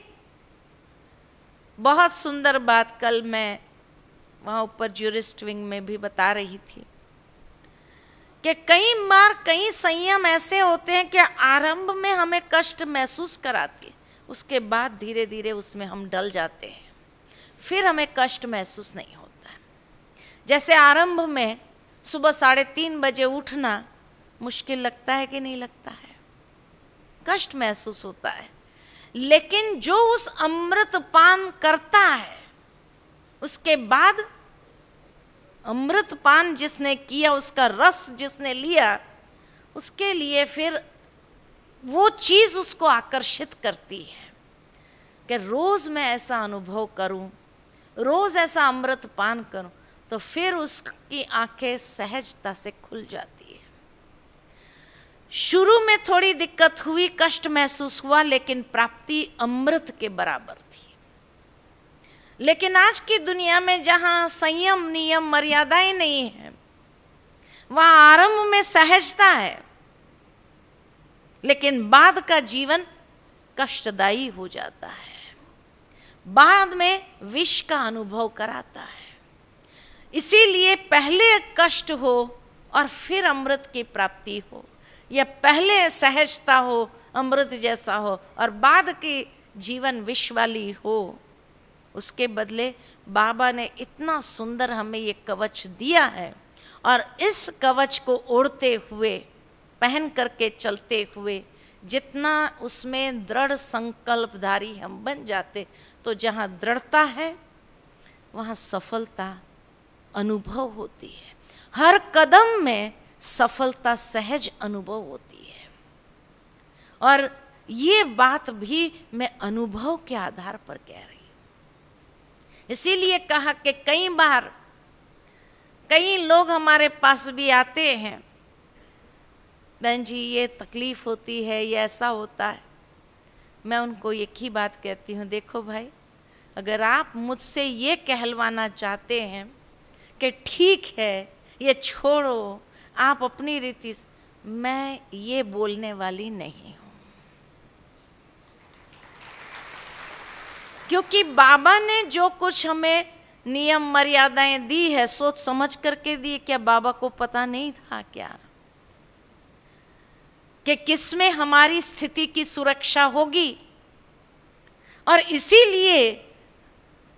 बहुत सुंदर बात कल मैं वहाँ ऊपर ज्यूरिस्ट विंग में भी बता रही थी कि कई बार कई संयम ऐसे होते हैं कि आरंभ में हमें कष्ट महसूस कराती है, उसके बाद धीरे धीरे उसमें हम डल जाते हैं, फिर हमें कष्ट महसूस नहीं होता है। जैसे आरंभ में सुबह 3:30 बजे उठना मुश्किल लगता है कि नहीं लगता है, कष्ट महसूस होता है। लेकिन जो उस अमृत पान करता है, उसके बाद अमृत पान जिसने किया, उसका रस जिसने लिया, उसके लिए फिर वो चीज़ उसको आकर्षित करती है कि रोज़ मैं ऐसा अनुभव करूं, रोज़ ऐसा अमृत पान करूं, तो फिर उसकी आंखें सहजता से खुल जाती है। शुरू में थोड़ी दिक्कत हुई, कष्ट महसूस हुआ, लेकिन प्राप्ति अमृत के बराबर थी। लेकिन आज की दुनिया में जहाँ संयम, नियम, मर्यादाएं नहीं है, वहाँ आरंभ में सहजता है, लेकिन बाद का जीवन कष्टदायी हो जाता है, बाद में विष का अनुभव कराता है। इसीलिए पहले कष्ट हो और फिर अमृत की प्राप्ति हो, या पहले सहजता हो, अमृत जैसा हो, और बाद की जीवन विष वाली हो, उसके बदले बाबा ने इतना सुंदर हमें ये कवच दिया है, और इस कवच को ओढ़ते हुए, पहन करके चलते हुए जितना उसमें दृढ़ संकल्पधारी हम बन जाते, तो जहाँ दृढ़ता है वहाँ सफलता अनुभव होती है। हर कदम में सफलता सहज अनुभव होती है। और ये बात भी मैं अनुभव के आधार पर कह रही हूँ। इसीलिए कहा कि कई बार कई लोग हमारे पास भी आते हैं, बहन जी ये तकलीफ होती है, ये ऐसा होता है। मैं उनको एक ही बात कहती हूँ, देखो भाई, अगर आप मुझसे ये कहलवाना चाहते हैं कि ठीक है ये छोड़ो, आप अपनी रीति से, मैं ये बोलने वाली नहीं हूँ। क्योंकि बाबा ने जो कुछ हमें नियम मर्यादाएं दी है, सोच समझ करके दी। क्या बाबा को पता नहीं था क्या कि किसमें हमारी स्थिति की सुरक्षा होगी? और इसीलिए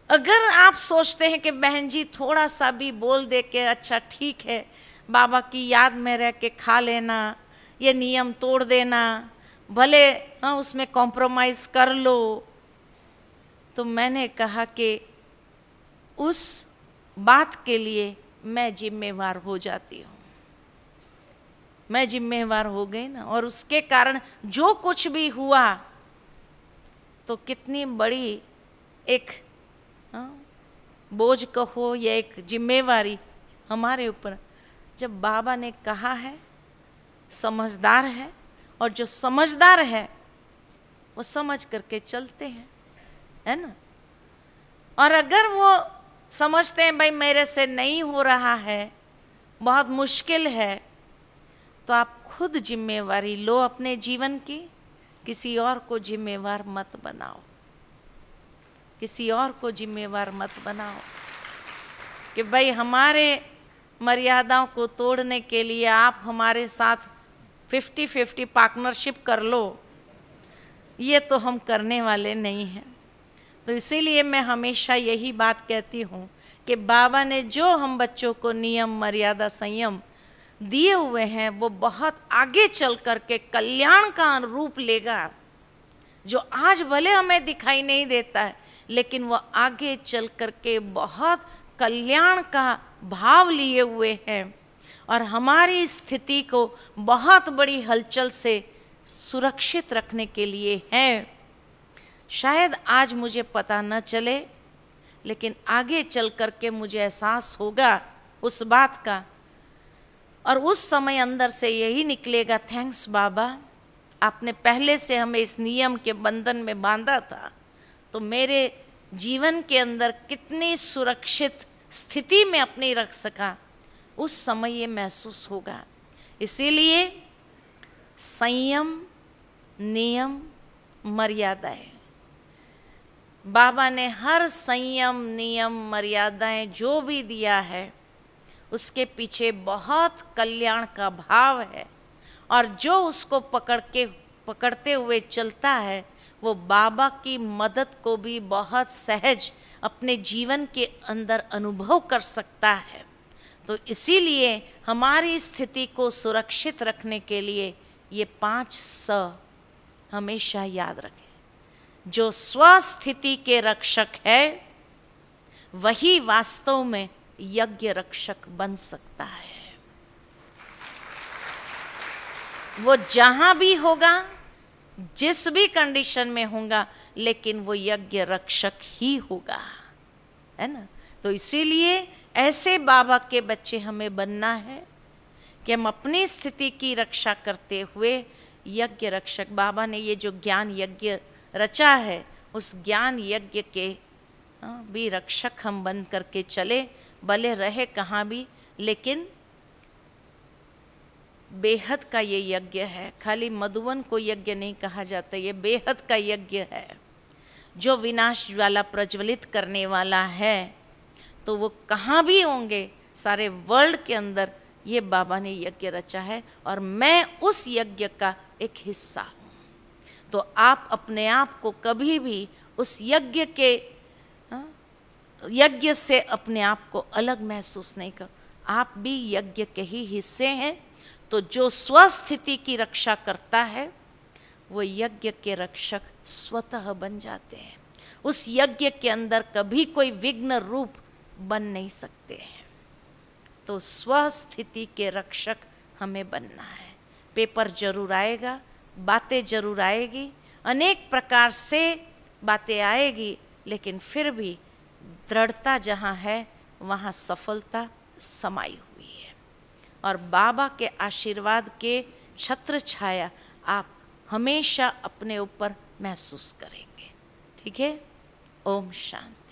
अगर आप सोचते हैं कि बहन जी थोड़ा सा भी बोल दे के अच्छा ठीक है, बाबा की याद में रह के खा लेना, ये नियम तोड़ देना, भले हाँ उसमें कॉम्प्रोमाइज़ कर लो, तो मैंने कहा कि उस बात के लिए मैं जिम्मेवार हो जाती हूँ। मैं जिम्मेवार हो गई ना, और उसके कारण जो कुछ भी हुआ तो कितनी बड़ी एक बोझ कहो या एक जिम्मेवारी हमारे ऊपर। जब बाबा ने कहा है, समझदार है, और जो समझदार है वो समझ करके चलते हैं, है ना। और अगर वो समझते हैं भाई मेरे से नहीं हो रहा है, बहुत मुश्किल है, तो आप खुद जिम्मेवारी लो अपने जीवन की, किसी और को जिम्मेवार मत बनाओ, किसी और को जिम्मेवार मत बनाओ कि भाई हमारे मर्यादाओं को तोड़ने के लिए आप हमारे साथ 50-50 पार्टनरशिप कर लो। ये तो हम करने वाले नहीं हैं। तो इसीलिए मैं हमेशा यही बात कहती हूँ कि बाबा ने जो हम बच्चों को नियम मर्यादा संयम दिए हुए हैं, वो बहुत आगे चल कर के कल्याण का रूप लेगा, जो आज भले हमें दिखाई नहीं देता है, लेकिन वो आगे चल कर के बहुत कल्याण का भाव लिए हुए हैं, और हमारी स्थिति को बहुत बड़ी हलचल से सुरक्षित रखने के लिए हैं। शायद आज मुझे पता न चले, लेकिन आगे चल कर के मुझे एहसास होगा उस बात का, और उस समय अंदर से यही निकलेगा, थैंक्स बाबा, आपने पहले से हमें इस नियम के बंधन में बांधा था, तो मेरे जीवन के अंदर कितनी सुरक्षित स्थिति में अपनी रख सका, उस समय ये महसूस होगा। इसीलिए संयम, नियम, मर्यादाएं, बाबा ने हर संयम, नियम, मर्यादाएं जो भी दिया है उसके पीछे बहुत कल्याण का भाव है, और जो उसको पकड़ते हुए चलता है वो बाबा की मदद को भी बहुत सहज अपने जीवन के अंदर अनुभव कर सकता है। तो इसीलिए हमारी स्थिति को सुरक्षित रखने के लिए ये 5 स हमेशा याद रखें। जो स्वस्थिति के रक्षक है वही वास्तव में यज्ञ रक्षक बन सकता है। वो जहां भी होगा, जिस भी कंडीशन में होगा, लेकिन वो यज्ञ रक्षक ही होगा, है ना। तो इसीलिए ऐसे बाबा के बच्चे हमें बनना है कि हम अपनी स्थिति की रक्षा करते हुए यज्ञ रक्षक, बाबा ने ये जो ज्ञान यज्ञ रचा है, उस ज्ञान यज्ञ के भी रक्षक हम बन करके चले, भले रहे कहाँ भी, लेकिन बेहद का ये यज्ञ है। खाली मधुवन को यज्ञ नहीं कहा जाता, ये बेहद का यज्ञ है जो विनाश ज्वाला प्रज्वलित करने वाला है। तो वो कहाँ भी होंगे, सारे वर्ल्ड के अंदर ये बाबा ने यज्ञ रचा है, और मैं उस यज्ञ का एक हिस्सा हूँ। तो आप अपने आप को कभी भी उस यज्ञ के यज्ञ से अपने आप को अलग महसूस नहीं करो, आप भी यज्ञ के ही हिस्से हैं। तो जो स्वस्थिति की रक्षा करता है वो यज्ञ के रक्षक स्वतः बन जाते हैं। उस यज्ञ के अंदर कभी कोई विघ्न रूप बन नहीं सकते हैं। तो स्वस्थिति के रक्षक हमें बनना है। पेपर जरूर आएगा, बातें जरूर आएगी, अनेक प्रकार से बातें आएगी, लेकिन फिर भी दृढ़ता जहाँ है वहाँ सफलता समाई हुई है। और बाबा के आशीर्वाद के छत्र छाया आप हमेशा अपने ऊपर महसूस करेंगे। ठीक है। ओम शांति।